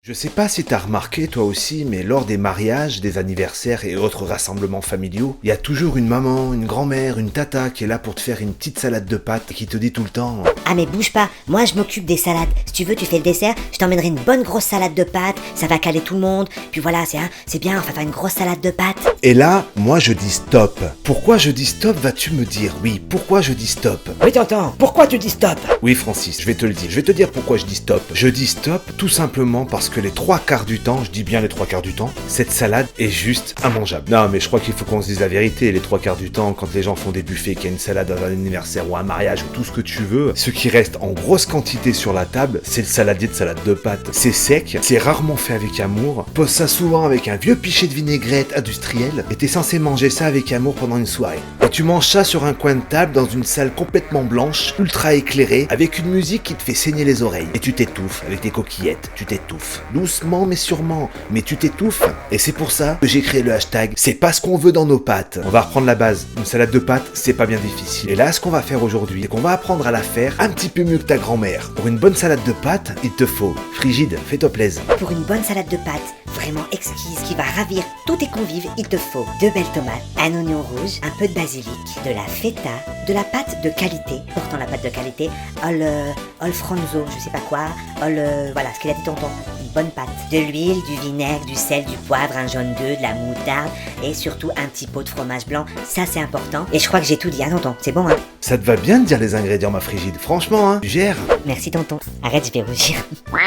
Je sais pas si t'as remarqué toi aussi, mais lors des mariages, des anniversaires et autres rassemblements familiaux, il y a toujours une maman, une grand-mère, une tata qui est là pour te faire une petite salade de pâtes et qui te dit tout le temps Ah mais bouge pas, moi je m'occupe des salades. Si tu veux, tu fais le dessert, je t'emmènerai une bonne grosse salade de pâtes, ça va caler tout le monde. Puis voilà, c'est bien, on va faire une grosse salade de pâtes. Et là, moi je dis stop. Pourquoi je dis stop, vas-tu me dire? Oui, pourquoi je dis stop? Oui, t'entends, pourquoi tu dis stop? Oui Francis, je vais te le dire. Je vais te dire pourquoi je dis stop. Je dis stop tout simplement parce que les 3/4 du temps, je dis bien les 3/4 du temps, cette salade est juste immangeable. Non mais je crois qu'il faut qu'on se dise la vérité. Les 3/4 du temps, quand les gens font des buffets, qu'il y a une salade à un anniversaire ou un mariage ou tout ce que tu veux, ce qui reste en grosse quantité sur la table, c'est le saladier de salade de pâtes. C'est sec, c'est rarement fait avec amour, pose ça souvent avec un vieux pichet de vinaigrette industriel, et t'es censé manger ça avec amour pendant une soirée. Et tu manges ça sur un coin de table dans une salle complètement blanche, ultra éclairée, avec une musique qui te fait saigner les oreilles. Et tu t'étouffes avec tes coquillettes, tu t'étouffes. Doucement mais sûrement, mais tu t'étouffes. Et c'est pour ça que j'ai créé le hashtag c'est pas ce qu'on veut dans nos pâtes. On va reprendre la base. Une salade de pâtes, c'est pas bien difficile. Et là, ce qu'on va faire aujourd'hui, c'est qu'on va apprendre à la faire un petit peu mieux que ta grand-mère. Pour une bonne salade de pâtes, il te faut Frigide, fais-toi plaisir. Pour une bonne salade de pâtes, vraiment exquise, qui va ravir tous tes convives, il te faut 2 belles tomates, un oignon rouge, un peu de basilic, de la feta, de la pâte de qualité, pourtant la pâte de qualité, ol franzo, je sais pas quoi, voilà, ce qu'il a dit tonton, une bonne pâte, de l'huile, du vinaigre, du sel, du poivre, un jaune d'œuf, de la moutarde, et surtout un petit pot de fromage blanc, ça c'est important, et je crois que j'ai tout dit, hein tonton, c'est bon hein? Ça te va bien de dire les ingrédients, ma Frigide. Franchement, hein, tu gères. Merci tonton, arrête, je vais rougir.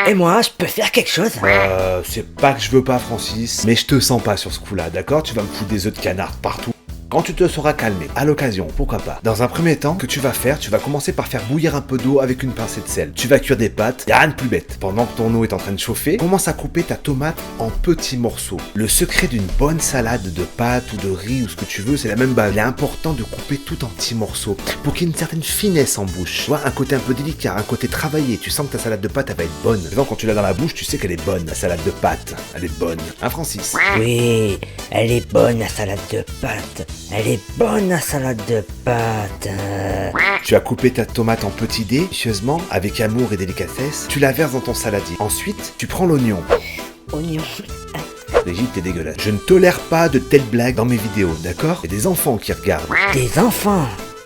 Et moi, je peux faire quelque chose? C'est pas que je veux pas, Francis, mais je te sens pas sur ce coup-là, d'accord? Tu vas me foutre des œufs de canard partout. Quand tu te seras calmé, à l'occasion, pourquoi pas. Dans un premier temps, que tu vas faire, tu vas commencer par faire bouillir un peu d'eau avec une pincée de sel. Tu vas cuire des pâtes, y'a rien de plus bête. Pendant que ton eau est en train de chauffer, commence à couper ta tomate en petits morceaux. Le secret d'une bonne salade de pâtes ou de riz ou ce que tu veux, c'est la même base. Il est important de couper tout en petits morceaux pour qu'il y ait une certaine finesse en bouche. Tu vois, un côté un peu délicat, un côté travaillé. Tu sens que ta salade de pâtes, elle va être bonne. Quand tu l'as dans la bouche, tu sais qu'elle est bonne. La salade de pâtes, elle est bonne. Hein, Francis? Oui, elle est bonne la salade de pâtes. Elle est bonne la salade de pâtes. Tu as coupé ta tomate en petits dés, délicieusement, avec amour et délicatesse. Tu la verses dans ton saladier. Ensuite, tu prends l'oignon. Oignon. Brigitte, t'es dégueulasse. Je ne tolère pas de telles blagues dans mes vidéos, d'accord? Il y a des enfants qui regardent. Des enfants.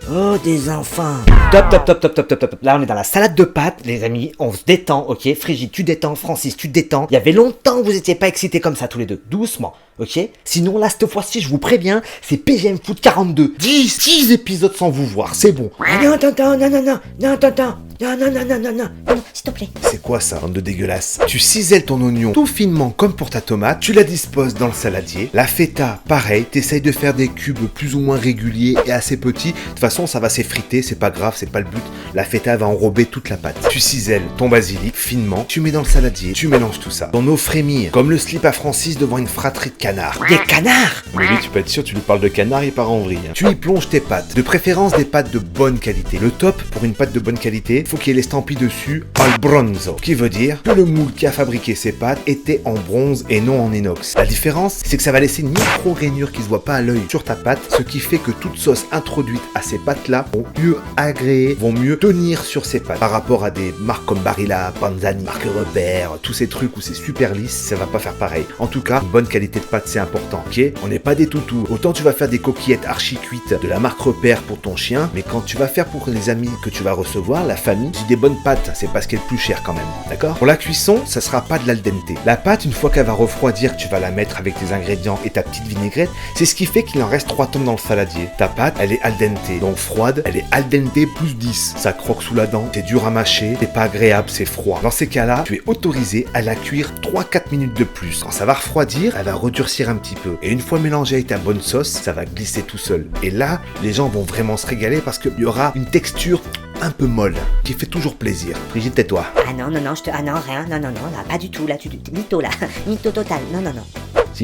Oh, des enfants. Top, top, top, top, top, top, top. Là, on est dans la salade de pâtes, les amis. On se détend, ok? Frigide, tu détends. Francis, tu détends. Il y avait longtemps que vous étiez pas excités comme ça, tous les deux. Doucement, ok? Sinon, là, cette fois-ci, je vous préviens, c'est PGM Foot 42. 10 épisodes sans vous voir, c'est bon. Ah non, tonton, non, non, non, non, tonton. Non, non, non, non, non, non. Non, s'il te plaît. C'est quoi ça, bande de dégueulasse? Tu cisèles ton oignon tout finement comme pour ta tomate, tu la disposes dans le saladier. La feta, pareil, t'essayes de faire des cubes plus ou moins réguliers et assez petits. De toute façon, ça va s'effriter, c'est pas grave, c'est pas le but. La feta va enrober toute la pâte. Tu cisèles ton basilic finement, tu mets dans le saladier, tu mélanges tout ça. Ton eau frémit, comme le slip à Francis devant une fratrie de canards. Des canards. Mais lui, tu peux être sûr, tu lui parles de canard, il part en vrille. Tu y plonges tes pâtes, de préférence des pâtes de bonne qualité. Le top pour une pâte de bonne qualité, faut qu'il y ait l'estampille dessus al bronzo, qui veut dire que le moule qui a fabriqué ces pâtes était en bronze et non en inox. La différence, c'est que ça va laisser une micro-rainure qui se voit pas à l'œil sur ta pâte, ce qui fait que toute sauce introduite à ces pâtes-là vont mieux agréer, vont mieux tenir sur ces pâtes. Par rapport à des marques comme Barilla, Panzani, Marque Repère, tous ces trucs où c'est super lisse, ça va pas faire pareil. En tout cas, une bonne qualité de pâte, c'est important, ok? On n'est pas des toutous. Autant tu vas faire des coquillettes archi cuites de la marque Repère pour ton chien, mais quand tu vas faire pour les amis que tu vas recevoir, la famille, dis des bonnes pâtes, c'est parce qu'elle est plus chère quand même, d'accord? Pour la cuisson, ça sera pas de l'al dente. La pâte, une fois qu'elle va refroidir, tu vas la mettre avec tes ingrédients et ta petite vinaigrette, c'est ce qui fait qu'il en reste 3 tonnes dans le saladier. Ta pâte, elle est al dente, donc froide, elle est al dente plus 10. Ça croque sous la dent, c'est dur à mâcher, c'est pas agréable, c'est froid. Dans ces cas-là, tu es autorisé à la cuire 3-4 minutes de plus. Quand ça va refroidir, elle va redurcir un petit peu. Et une fois mélangée avec ta bonne sauce, ça va glisser tout seul. Et là, les gens vont vraiment se régaler parce qu'il y aura une texture un peu molle, qui fait toujours plaisir. Brigitte, tais-toi. Ah non, non, non, ah non, rien, non, non, non, là, pas du tout, là, tu mytho, là, mytho total, non, non, non.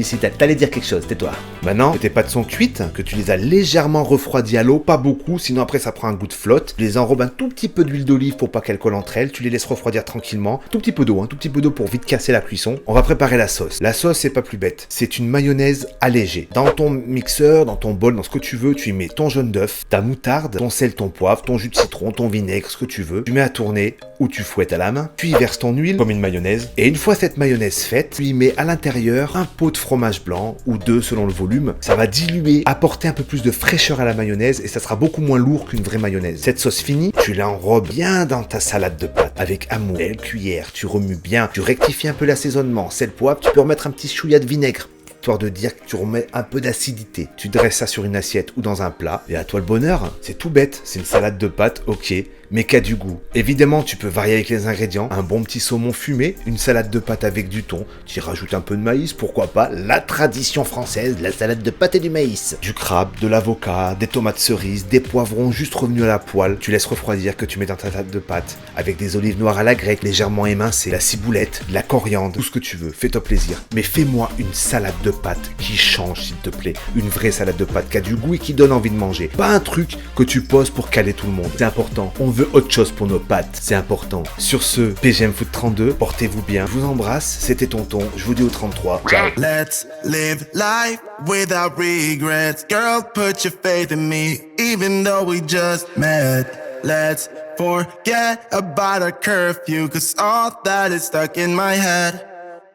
Si, t'allais dire quelque chose, tais-toi. Maintenant que tes pâtes sont cuites, que tu les as légèrement refroidies à l'eau, pas beaucoup, sinon après ça prend un goût de flotte. Tu les enrobes un tout petit peu d'huile d'olive pour pas qu'elles collent entre elles. Tu les laisses refroidir tranquillement. Tout petit peu d'eau, tout petit peu d'eau pour vite casser la cuisson. On va préparer la sauce. La sauce, c'est pas plus bête. C'est une mayonnaise allégée. Dans ton mixeur, dans ton bol, dans ce que tu veux, tu y mets ton jaune d'œuf, ta moutarde, ton sel, ton poivre, ton jus de citron, ton vinaigre, ce que tu veux. Tu mets à tourner ou tu fouettes à la main. Tu y verses ton huile comme une mayonnaise. Et une fois cette mayonnaise faite, tu y mets à l'intérieur un pot de fromage blanc ou deux selon le volume. Ça va diluer, apporter un peu plus de fraîcheur à la mayonnaise et ça sera beaucoup moins lourd qu'une vraie mayonnaise. Cette sauce finie, tu l'enrobes bien dans ta salade de pâtes avec amour. Belle cuillère, tu remues bien, tu rectifies un peu l'assaisonnement, sel, poivre, tu peux remettre un petit chouïa de vinaigre. Histoire de dire que tu remets un peu d'acidité. Tu dresses ça sur une assiette ou dans un plat, et à toi le bonheur. C'est tout bête, c'est une salade de pâtes, ok, mais qui a du goût. Évidemment, tu peux varier avec les ingrédients, un bon petit saumon fumé, une salade de pâtes avec du thon, tu y rajoutes un peu de maïs, pourquoi pas, la tradition française, la salade de pâtes et du maïs. Du crabe, de l'avocat, des tomates cerises, des poivrons juste revenus à la poêle, tu laisses refroidir que tu mets dans ta salade de pâtes, avec des olives noires à la grecque, légèrement émincées, la ciboulette, de la coriandre, tout ce que tu veux, fais-toi plaisir. Mais fais-moi une salade de pâtes qui change s'il te plaît, une vraie salade de pâtes qui a du goût et qui donne envie de manger. Pas un truc que tu poses pour caler tout le monde. C'est important, on veut autre chose pour nos pâtes, c'est important. Sur ce, PGM Food 32, portez-vous bien, je vous embrasse, c'était Tonton, je vous dis au 33, ciao. Let's live life without regrets. Girl, put your faith in me, even though we just met. Let's forget about our curfew, cause all that is stuck in my head.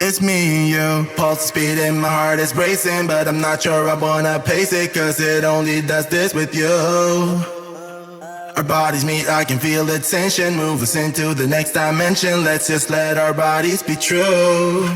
It's me and you, pulse speed and my heart is racing, but I'm not sure I wanna pace it, cause it only does this with you. Our bodies meet, I can feel the tension, move us into the next dimension. Let's just let our bodies be true.